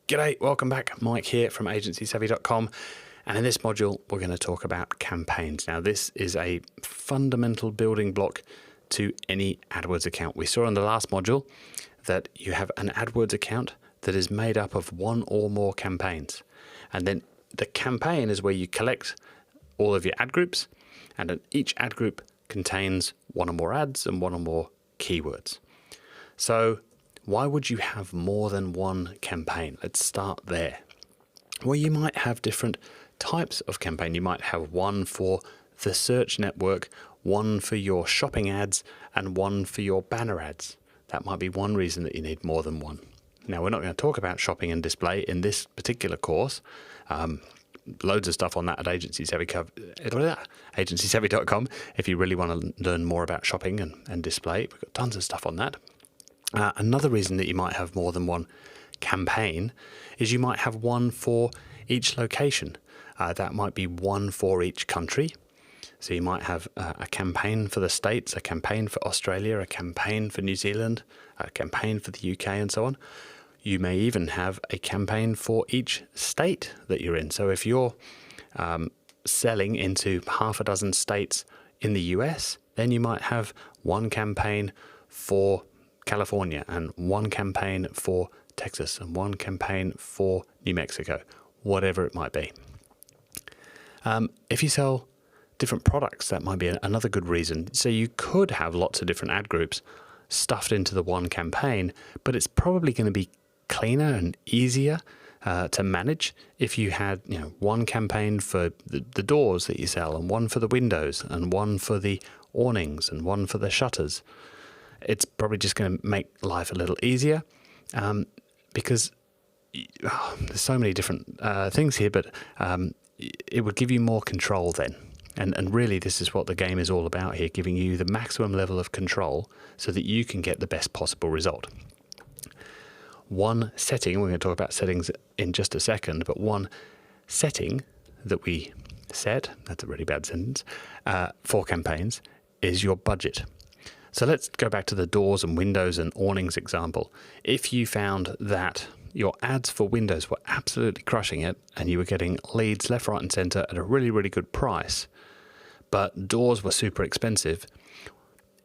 G'day, welcome back. Mike here from agencysavvy.com. And in this module, we're going to talk about campaigns. Now, this is a fundamental building block to any AdWords account. We saw in the last module that you have an AdWords account that is made up of one or more campaigns. And then the campaign is where you collect all of your ad groups, and then each ad group contains one or more ads and one or more keywords. So why would you have more than one campaign? Let's start there. Well, you might have different types of campaign. You might have one for the search network, one for your shopping ads, and one for your banner ads. That might be one reason that you need more than one. Now, we're not going to talk about shopping and display in this particular course. Loads of stuff on that at agencysavvy.com if you really want to learn more about shopping and display. We've got tons of stuff on that. Another reason that you might have more than one campaign is you might have one for each location. That might be one for each country. So you might have a campaign for the States, a campaign for Australia, a campaign for New Zealand, a campaign for the UK, and so on. You may even have a campaign for each state that you're in. So if you're selling into half a dozen states in the US, then you might have one campaign for California and one campaign for Texas and one campaign for New Mexico, whatever it might be. If you sell different products, that might be another good reason. So you could have lots of different ad groups stuffed into the one campaign, but it's probably going to be cleaner and easier to manage if you had, one campaign for the doors that you sell, and one for the windows, and one for the awnings, and one for the shutters. It's probably just going to make life a little easier because there's so many different things here, but it would give you more control then. And really, this is what the game is all about here, giving you the maximum level of control so that you can get the best possible result. One setting, we're going to talk about settings in just a second, but one setting that we set, that's a really bad sentence, for campaigns is your budget. So let's go back to the doors and windows and awnings example. If you found that your ads for windows were absolutely crushing it and you were getting leads left, right, and center at a really, really good price, but doors were super expensive,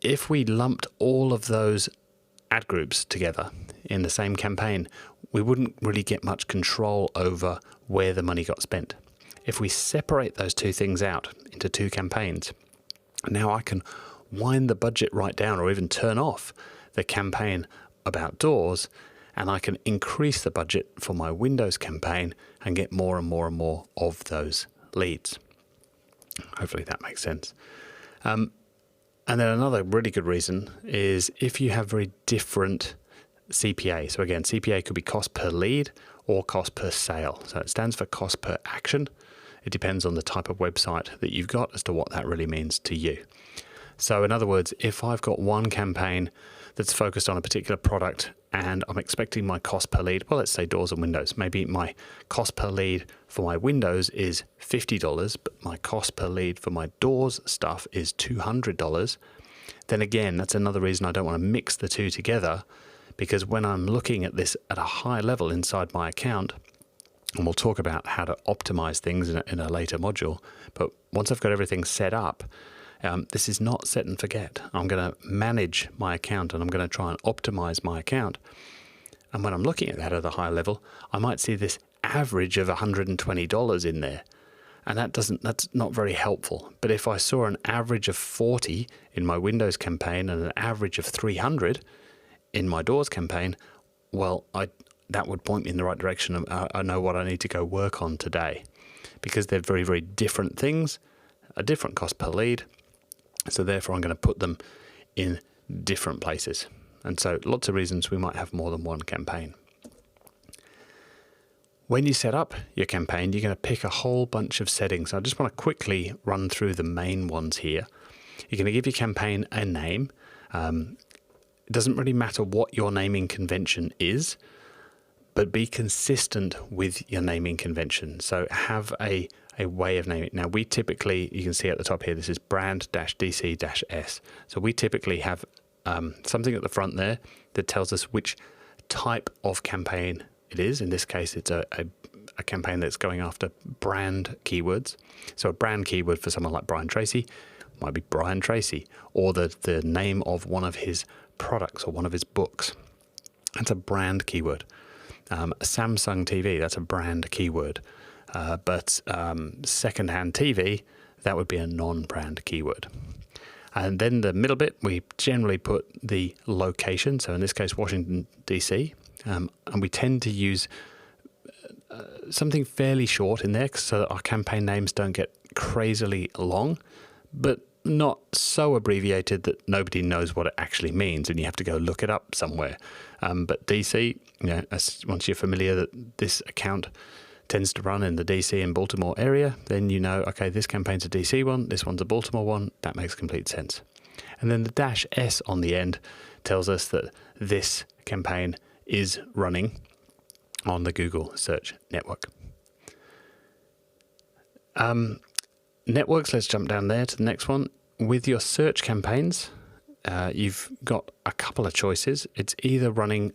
if we lumped all of those ad groups together in the same campaign, we wouldn't really get much control over where the money got spent. If we separate those two things out into two campaigns, now I can wind the budget right down or even turn off the campaign about doors, and I can increase the budget for my Windows campaign and get more and more and more of those leads. Hopefully that makes sense. And then another really good reason is if you have very different CPA. So again, CPA could be cost per lead or cost per sale. So it stands for cost per action. It depends on the type of website that you've got as to what that really means to you. So in other words, if I've got one campaign that's focused on a particular product and I'm expecting my cost per lead, well, let's say doors and windows. Maybe my cost per lead for my windows is $50, but my cost per lead for my doors stuff is $200. Then again, that's another reason I don't want to mix the two together, because when I'm looking at this at a high level inside my account, and we'll talk about how to optimize things in a later module, but once I've got everything set up, this is not set and forget. I'm going to manage my account and I'm going to try and optimize my account. And when I'm looking at that at a high level, I might see this average of $120 in there. And that's not very helpful. But if I saw an average of 40 in my Windows campaign and an average of 300 in my Doors campaign, well, that would point me in the right direction. I know what I need to go work on today, because they're very, very different things, a different cost per lead. So therefore, I'm going to put them in different places. And so lots of reasons we might have more than one campaign. When you set up your campaign, you're going to pick a whole bunch of settings. I just want to quickly run through the main ones here. You're going to give your campaign a name. It doesn't really matter what your naming convention is, but be consistent with your naming convention. So have a way of naming it. Now, we typically, you can see at the top here, this is brand-dc-s. So we typically have something at the front there that tells us which type of campaign it is. In this case, it's a campaign that's going after brand keywords. So a brand keyword for someone like Brian Tracy might be Brian Tracy, or the name of one of his products or one of his books. That's a brand keyword. Samsung TV, that's a brand keyword. But secondhand TV, that would be a non-brand keyword. And then the middle bit, we generally put the location. So in this case, Washington, D.C. And we tend to use something fairly short in there so that our campaign names don't get crazily long, but not so abbreviated that nobody knows what it actually means and you have to go look it up somewhere. But DC, once you're familiar that this account tends to run in the DC and Baltimore area, then you know, okay, this campaign's a DC one, this one's a Baltimore one. That makes complete sense. And then the -S on the end tells us that this campaign is running on the Google Search Network. Networks, let's jump down there to the next one. With your search campaigns, you've got a couple of choices. It's either running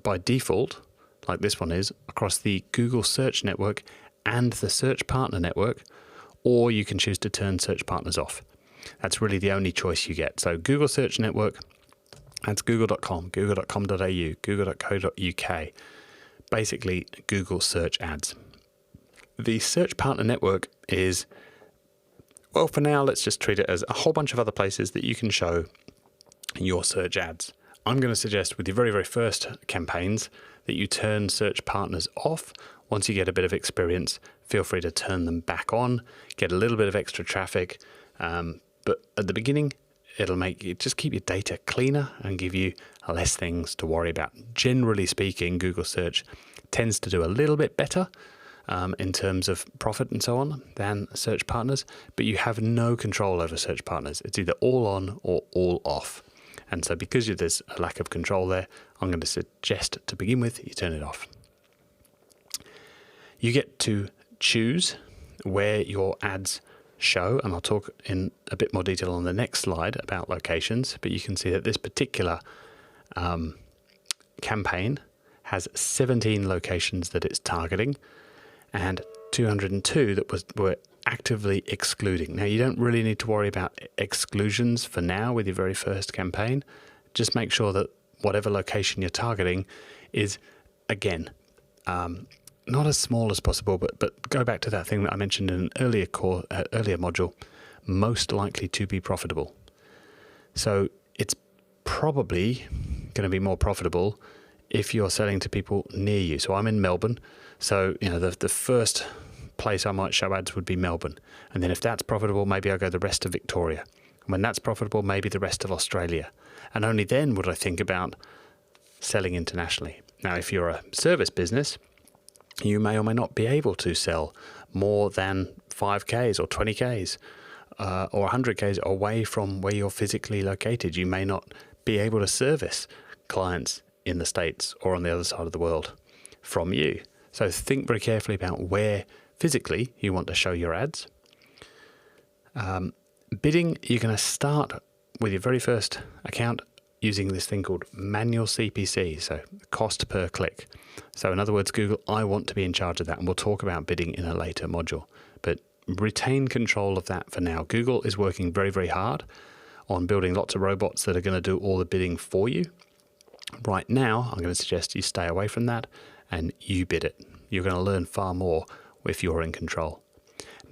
by default, like this one is, across the Google Search Network and the Search Partner Network, or you can choose to turn search partners off. That's really the only choice you get. So Google Search Network, that's google.com, google.com.au, google.co.uk, basically Google search ads. The Search Partner Network is, well, for now, let's just treat it as a whole bunch of other places that you can show your search ads. I'm going to suggest with your very, very first campaigns that you turn search partners off. Once you get a bit of experience, feel free to turn them back on, get a little bit of extra traffic. But at the beginning, it'll make you just keep your data cleaner and give you less things to worry about. Generally speaking, Google Search tends to do a little bit better in terms of profit and so on than search partners, but you have no control over search partners. It's either all on or all off. And so because there's a lack of control there, I'm going to suggest to begin with, you turn it off. You get to choose where your ads show, and I'll talk in a bit more detail on the next slide about locations, but you can see that this particular campaign has 17 locations that it's targeting and 202 that were actively excluding. Now, you don't really need to worry about exclusions for now with your very first campaign. Just make sure that whatever location you're targeting is, again, not as small as possible, but go back to that thing that I mentioned in an earlier module, most likely to be profitable. So it's probably going to be more profitable if you're selling to people near you. So I'm in Melbourne, so the first place I might show ads would be Melbourne, and then if that's profitable, maybe I'll go the rest of Victoria. And when that's profitable, maybe the rest of Australia, and only then would I think about selling internationally. Now, if you're a service business, you may or may not be able to sell more than 5Ks or 20Ks or 100Ks away from where you're physically located. You may not be able to service clients in the States or on the other side of the world from you. So think very carefully about where physically you want to show your ads. Bidding, you're going to start with your very first account using this thing called manual CPC, so cost per click. So in other words, Google, I want to be in charge of that, and we'll talk about bidding in a later module. But retain control of that for now. Google is working very, very hard on building lots of robots that are going to do all the bidding for you. Right now, I'm going to suggest you stay away from that and you bid it. You're going to learn far more if you're in control.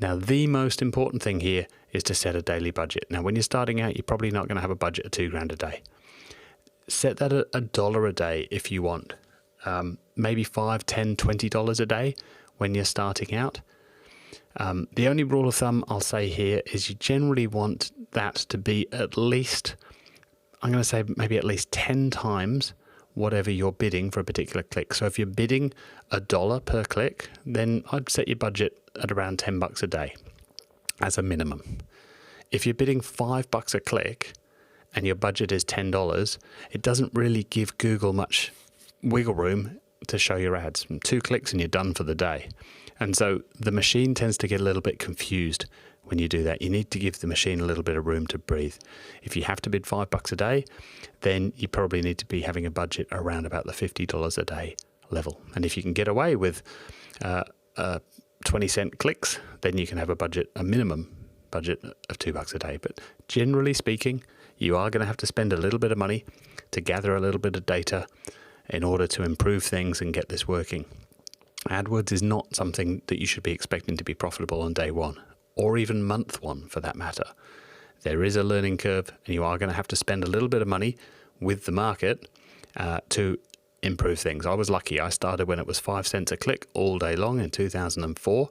Now, the most important thing here is to set a daily budget. Now, when you're starting out, you're probably not going to have a budget of $2,000 a day. Set that at $1 a day if you want. Maybe $5, $10, $20 a day when you're starting out. The only rule of thumb I'll say here is you generally want that to be at least, I'm going to say maybe at least 10 times whatever you're bidding for a particular click. So if you're bidding $1 per click, then I'd set your budget at around $10 a day as a minimum. If you're bidding $5 a click and your budget is $10, it doesn't really give Google much wiggle room to show your ads. 2 clicks and you're done for the day. And so the machine tends to get a little bit confused when you do that. You need to give the machine a little bit of room to breathe. If you have to bid $5 a day, then you probably need to be having a budget around about the $50 a day level. And if you can get away with 20-cent clicks, then you can have a minimum budget of $2 a day. But generally speaking, you are going to have to spend a little bit of money to gather a little bit of data in order to improve things and get this working. AdWords is not something that you should be expecting to be profitable on day one, or even month one for that matter. There is a learning curve, and you are going to have to spend a little bit of money with the market to improve things. I was lucky. I started when it was 5 cents a click all day long in 2004.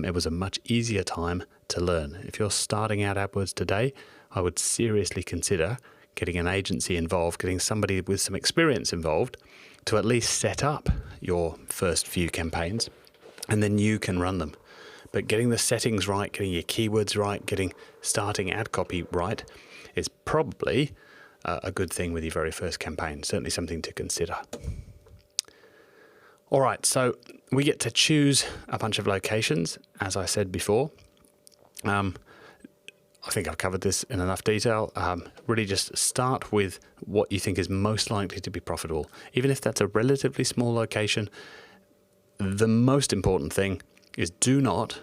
It was a much easier time to learn. If you're starting out AdWords today, I would seriously consider getting an agency involved, getting somebody with some experience involved to at least set up your first few campaigns, and then you can run them. But getting the settings right, getting your keywords right, getting starting ad copy right is probably a good thing with your very first campaign. Certainly something to consider. All right, so we get to choose a bunch of locations, as I said before. I think I've covered this in enough detail. Really just start with what you think is most likely to be profitable. Even if that's a relatively small location, the most important thing is do not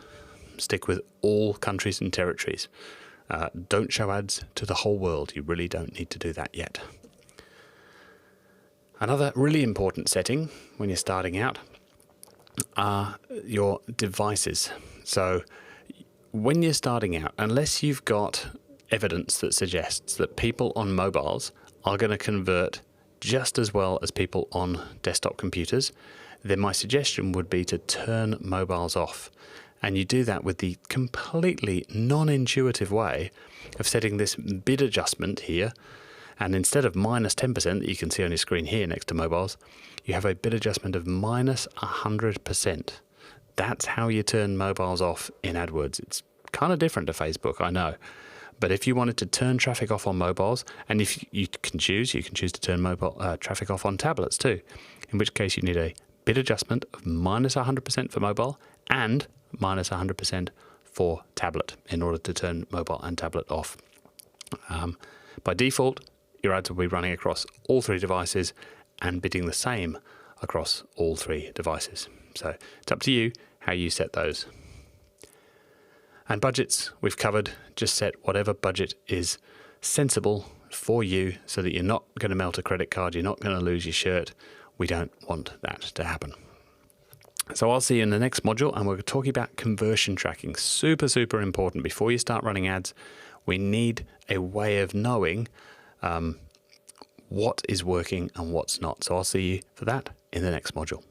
stick with all countries and territories. Don't show ads to the whole world. You really don't need to do that yet. Another really important setting when you're starting out are your devices. So when you're starting out, unless you've got evidence that suggests that people on mobiles are going to convert just as well as people on desktop computers, then my suggestion would be to turn mobiles off. And you do that with the completely non-intuitive way of setting this bid adjustment here. And instead of minus 10% that you can see on your screen here next to mobiles, you have a bid adjustment of minus 100%. That's how you turn mobiles off in AdWords. It's kind of different to Facebook, I know. But if you wanted to turn traffic off on mobiles, and if you can choose to turn mobile traffic off on tablets too, in which case you need a bid adjustment of minus 100% for mobile and minus 100% for tablet in order to turn mobile and tablet off. By default, your ads will be running across all three devices and bidding the same across all three devices. So it's up to you how you set those. And budgets, we've covered. Just set whatever budget is sensible for you so that you're not going to melt a credit card, you're not going to lose your shirt. We don't want that to happen. So I'll see you in the next module, and we're talking about conversion tracking. Super, super important. Before you start running ads, we need a way of knowing what is working and what's not. So I'll see you for that in the next module.